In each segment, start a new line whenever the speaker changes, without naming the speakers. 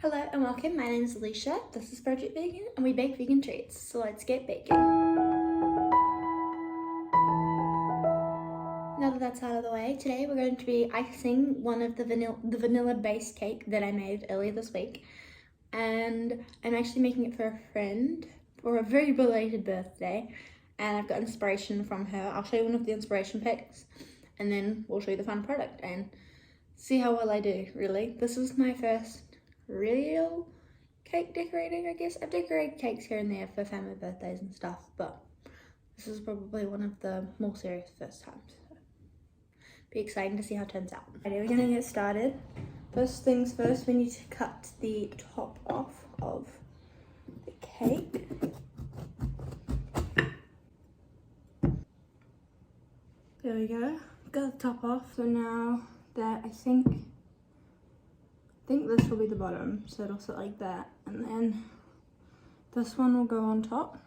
Hello and welcome, my name is Aleisha, this is Project Vegan and we bake vegan treats, so let's get baking. Now that that's out of the way, today we're going to be icing one of the vanilla based cake that I made earlier this week. And I'm actually making it for a friend for a very belated birthday, and I've got inspiration from her. I'll show you one of the inspiration pics and then we'll show you the final product and see how well I do, really. This is my first real cake decorating, I guess. I've decorated cakes here and there for family birthdays and stuff, but this is probably one of the more serious first times. So be exciting to see how it turns out. Okay, we're gonna get started. First things first, we need to cut the top off of the cake. There we go. Got the top off, so now that I think this will be the bottom, so it'll sit like that, and then this one will go on top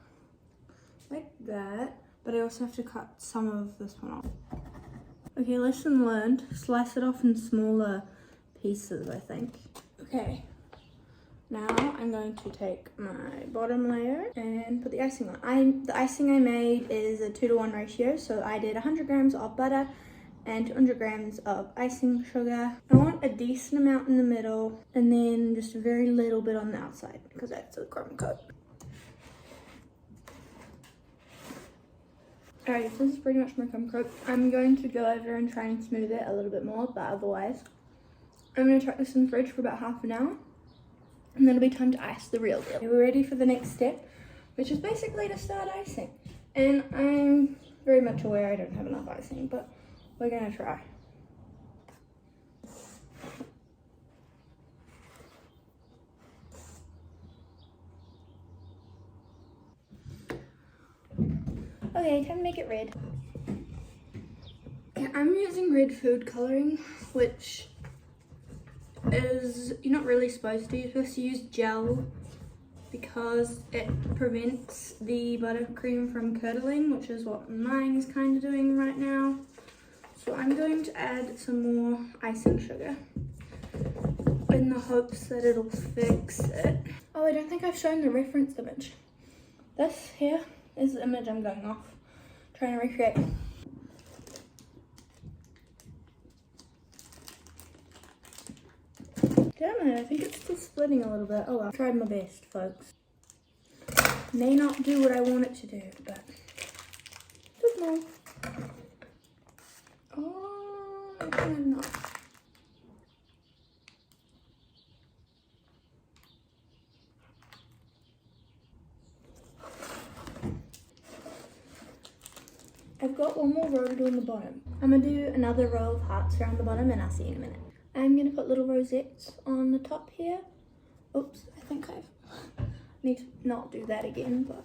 like that, but I also have to cut some of this one off. Okay, lesson learned, slice it off in smaller pieces, I think. Okay, now I'm going to take my bottom layer and put the icing on. The icing I made is a 2-to-1 ratio, so I did 100 grams of butter and 200 grams of icing sugar. I want a decent amount in the middle and then just a very little bit on the outside because that's a crumb coat. Alright, so this is pretty much my crumb coat. I'm going to go over and try and smooth it a little bit more, but otherwise I'm going to chuck this in the fridge for about half an hour and then it'll be time to ice the real deal. We're ready for the next step, which is basically to start icing. And I'm very much aware I don't have enough icing, but we're gonna try. Okay, time to make it red. Okay, I'm using red food coloring, which is, you're not really supposed to. You're supposed to use gel because it prevents the buttercream from curdling, which is what mine is kind of doing right now. So I'm going to add some more icing sugar in the hopes that it'll fix it. Oh, I don't think I've shown the reference image. This here is the image I'm going off, trying to recreate. Damn it, I think it's still splitting a little bit. Oh well, I tried my best, folks. May not do what I want it to do, but just more. Oh, I kind of not. I've got one more row to do on the bottom. I'm gonna do another row of hearts around the bottom and I'll see you in a minute. I'm gonna put little rosettes on the top here. Oops, I think I need to not do that again, but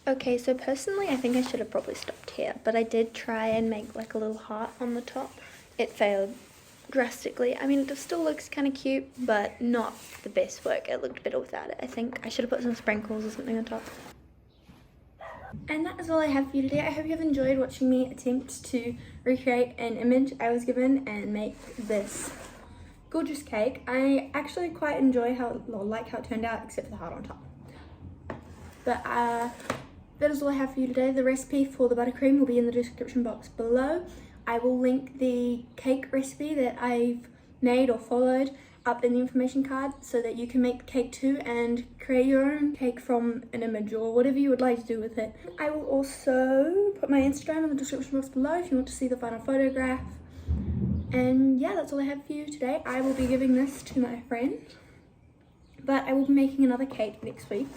okay, so personally I think I should have probably stopped here, but I did try and make like a little heart on the top. It failed drastically. I mean, it still looks kind of cute, but not the best work. It looked better without it, I think. I should have put some sprinkles or something on top. And that is all I have for you today. I hope you have enjoyed watching me attempt to recreate an image I was given and make this gorgeous cake. I actually quite enjoy like how it turned out, except for the heart on top. But that is all I have for you today. The recipe for the buttercream will be in the description box below. I will link the cake recipe that I've made or followed up in the information card so that you can make the cake too and create your own cake from an image or whatever you would like to do with it. I will also put my Instagram in the description box below if you want to see the final photograph. And yeah, that's all I have for you today. I will be giving this to my friend, but I will be making another cake next week,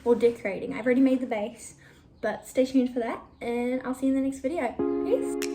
or decorating. I've already made the base, but stay tuned for that and I'll see you in the next video. Peace.